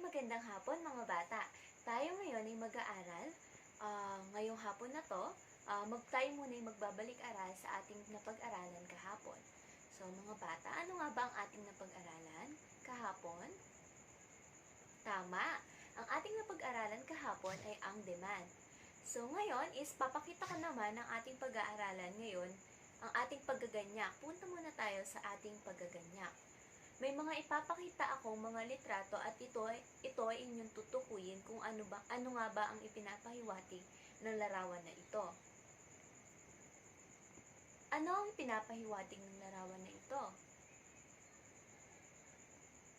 magandang hapon mga bata. Tayo ngayon ay mag-aaral. Ngayong hapon na to, tayo muna ay magbabalik-aral sa ating napag-aralan kahapon. So mga bata, ano nga ba ang ating napag-aralan kahapon? Tama! Ang ating napag-aralan kahapon ay ang demand. So ngayon is papakita ko naman ang ating pag-aaralan ngayon, ang ating paggaganyak. Punta muna tayo sa ating paggaganyak. May mga ipapakita akong mga litrato at ito ay inyong tutukuyin kung ano nga ba ang ipinapahiwatig ng larawan na ito. Ano ang pinapahiwatig ng larawan na ito?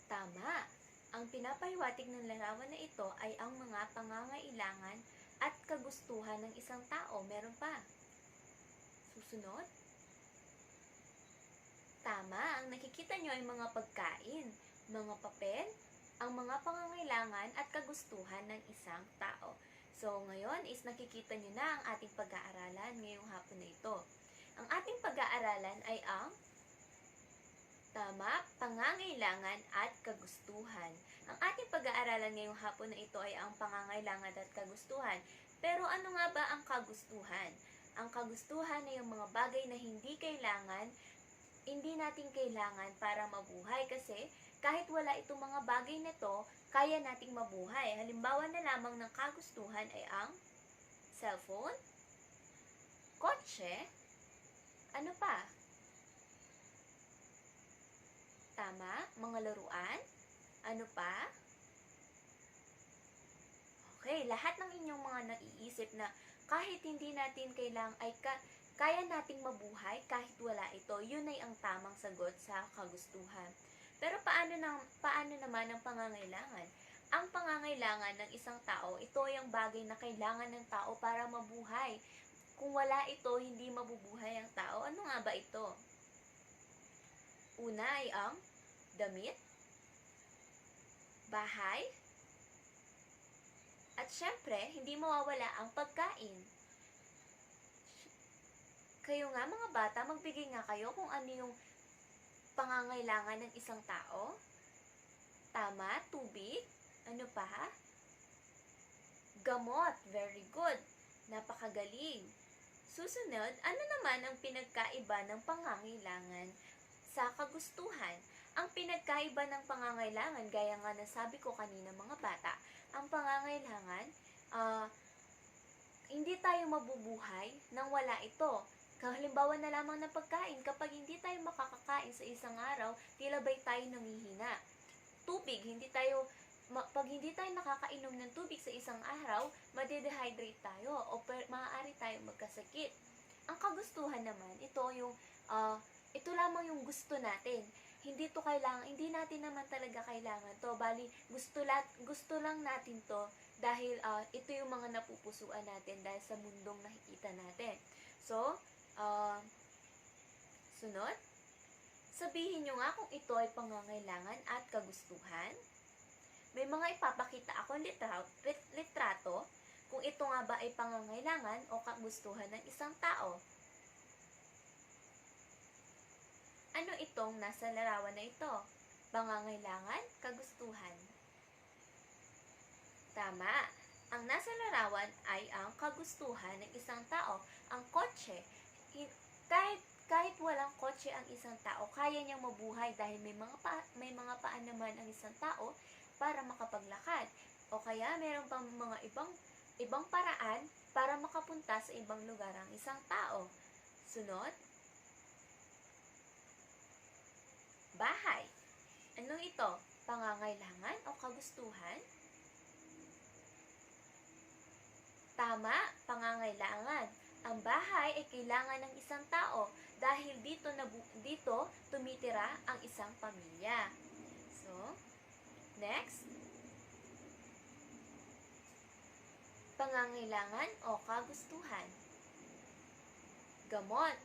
Tama! Ang pinapahiwatig ng larawan na ito ay ang mga pangangailangan at kagustuhan ng isang tao. Meron pa. Susunod. Tama, ang nakikita nyo ay mga pagkain, mga papel, ang mga pangangailangan at kagustuhan ng isang tao. So, ngayon is nakikita nyo na ang ating pag-aaralan ngayong hapon na ito. Ang ating pag-aaralan ay ang pangangailangan at kagustuhan. Ang ating pag-aaralan ngayong hapon na ito ay ang pangangailangan at kagustuhan. Pero ano nga ba ang kagustuhan? Ang kagustuhan ay yung mga bagay na hindi natin kailangan para mabuhay kasi kahit wala itong mga bagay na to, kaya nating mabuhay. Halimbawa na lamang ng kagustuhan ay ang cellphone, kotse, ano pa? Tama, mga laruan, ano pa? Okay, lahat ng inyong mga naiisip na kahit hindi natin kaya nating mabuhay kahit wala ito, yun ay ang tamang sagot sa kagustuhan. Pero paano naman ang pangangailangan? Ang pangangailangan ng isang tao, ito ay ang bagay na kailangan ng tao para mabuhay. Kung wala ito, hindi mabubuhay ang tao. Ano nga ba ito? Una ay ang damit, bahay, at syempre, hindi mawawala ang pagkain. Kayo nga mga bata, magbigay nga kayo kung ano yung pangangailangan ng isang tao. Tama, tubig. Ano pa? Gamot. Very good. Napakagaling. Susunod, ano naman ang pinagkaiba ng pangangailangan sa kagustuhan? Ang pinagkaiba ng pangangailangan, gaya nga nasabi ko kanina mga bata, ang pangangailangan, hindi tayo mabubuhay nang wala ito. Halimbawa na lamang ng pagkain, kapag hindi tayo makakakain sa isang araw, tila ba'y tayo nanghihina. Tubig, pag hindi tayo nakakainom ng tubig sa isang araw, madedehydrate tayo o maaari tayo magkasakit. Ang kagustuhan naman, ito lamang yung gusto natin. Hindi natin naman talaga kailangan to. Bali, gusto lang natin to dahil ito yung mga napupusuan natin dahil sa mundong nakikita natin. So, sunod, sabihin nyo nga kung ito ay pangangailangan at kagustuhan. May mga ipapakita akong litrato kung ito nga ba ay pangangailangan o kagustuhan ng isang tao. Ano itong nasa larawan na ito? Pangangailangan, kagustuhan. Tama. Ang nasa larawan ay ang kagustuhan ng isang tao. Ang kotse, kahit walang kotse ang isang tao, kaya niyang mabuhay dahil may mga paa naman ang isang tao para makapaglakad. O kaya mayroon pang mga ibang paraan para makapunta sa ibang lugar ang isang tao. Sunod, bahay. Ano ito? Pangangailangan o kagustuhan? Tama, pangangailangan. Ang bahay ay kailangan ng isang tao dahil dito tumitira ang isang pamilya. So, next. Pangangailangan o kagustuhan? Gamot.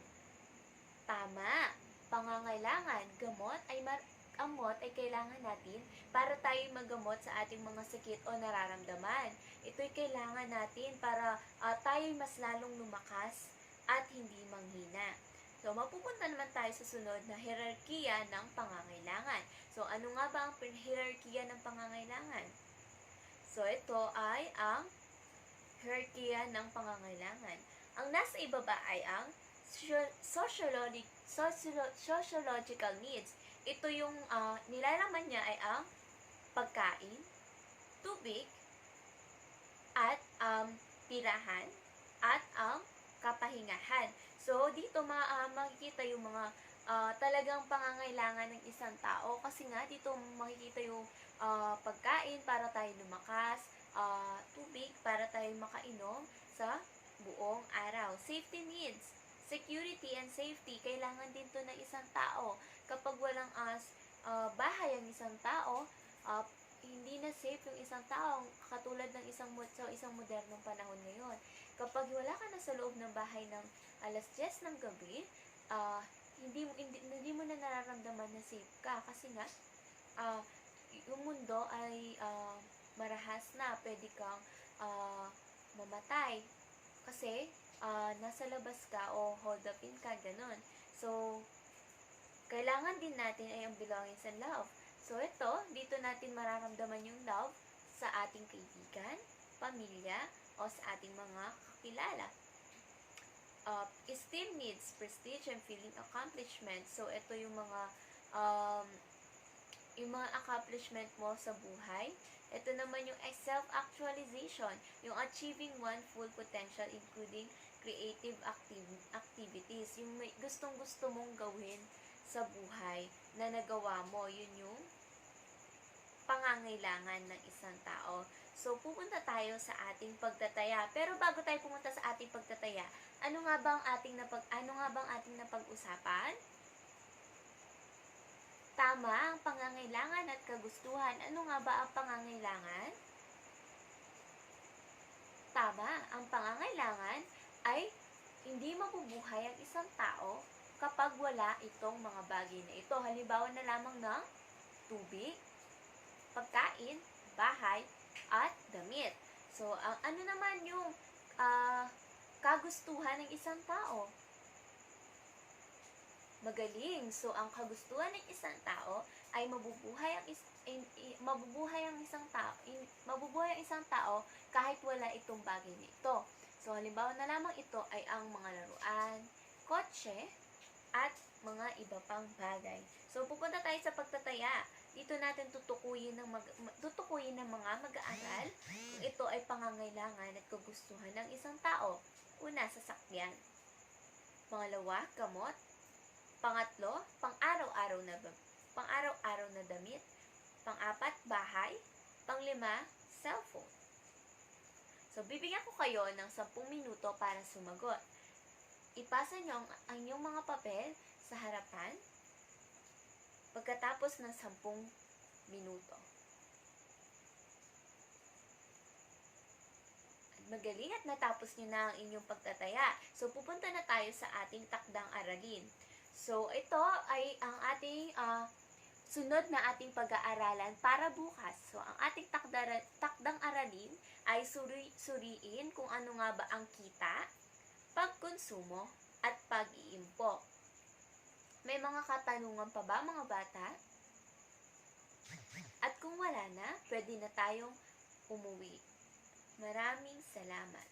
Tama, pangangailangan. Gamot ay kailangan natin para tayo magamot sa ating mga sakit o nararamdaman. Ito'y kailangan natin para tayo mas lalong lumakas at hindi manghina. So, mapupunta naman tayo sa sunod na hierarkiya ng pangangailangan. So, ano nga ba ang hierarkiya ng pangangailangan? So, ito ay ang hierarchy ng pangangailangan. Ang nasa ibaba ay ang sociological needs. Ito yung nilalaman niya ay ang pagkain, tubig, at tirahan, at ang kapahingahan. So, dito makikita yung mga talagang pangangailangan ng isang tao kasi nga dito makikita yung pagkain para tayo lumakas, tubig para tayo makainom sa buong araw. Safety needs, security and safety, kailangan din to ng isang tao. Kapag walang bahay ang isang tao, hindi na safe yung isang tao, katulad ng isang modernong panahon ngayon. Kapag wala ka na sa loob ng bahay ng alas 10 ng gabi, hindi mo na nararamdaman na safe ka kasi nga yung mundo ay marahas na, pwede kang mamatay kasi nasa labas ka o hold upin ka, ganun. So, kailangan din natin ay ang belongings and love. So, dito natin mararamdaman yung love sa ating kaibigan, pamilya, o sa ating mga kakilala. Esteem needs, prestige, and feeling accomplishment. So, ito yung mga accomplishment mo sa buhay. Ito naman yung self-actualization, yung achieving one full potential including creative activities. Yung may gustong-gusto mong gawin sa buhay na nagawa mo, yun yung pangangailangan ng isang tao. So, pupunta tayo sa ating pagtataya. Pero bago tayo pumunta sa ating pagtataya, ano nga bang ating napag-usapan? Tama ang pangangailangan at kagustuhan. Ano nga ba ang pangangailangan? Tama, ang pangangailangan ay hindi mabubuhay ang isang tao kapag wala itong mga bagay na ito. Halimbawa na lamang ng tubig, pagkain, bahay, at damit. So, ano naman yung kagustuhan ng isang tao? Magaling. So, ang kagustuhan ng isang tao ay mabubuhay ang isang tao kahit wala itong bagay na ito. So, halimbawa na lamang ito ay ang mga laruan, kotse, at mga iba pang bagay. So, pupunta tayo sa pagtataya. Dito natin tutukuyin ng mga mag-aaral kung ito ay pangangailangan at kagustuhan ng isang tao. Una, sasakyan. Pangalawa, gamot. Pangatlo, pang-araw-araw na damit. Pang-apat, bahay. Pang-lima, cellphone. So, bibigyan ko kayo ng 10 minuto para sumagot. Ipasa nyo ang inyong mga papel sa harapan pagkatapos ng 10 minuto. Magaling at natapos nyo na ang inyong pagtataya. So, pupunta na tayo sa ating takdang aralin. So, ito ay ang ating sunod na ating pag-aaralan para bukas. So, ang ating takdang aralin ay suriin kung ano nga ba ang kita, pagkonsumo, at pag-iimpok. May mga katanungan pa ba, mga bata? At kung wala na, pwede na tayong umuwi. Maraming salamat.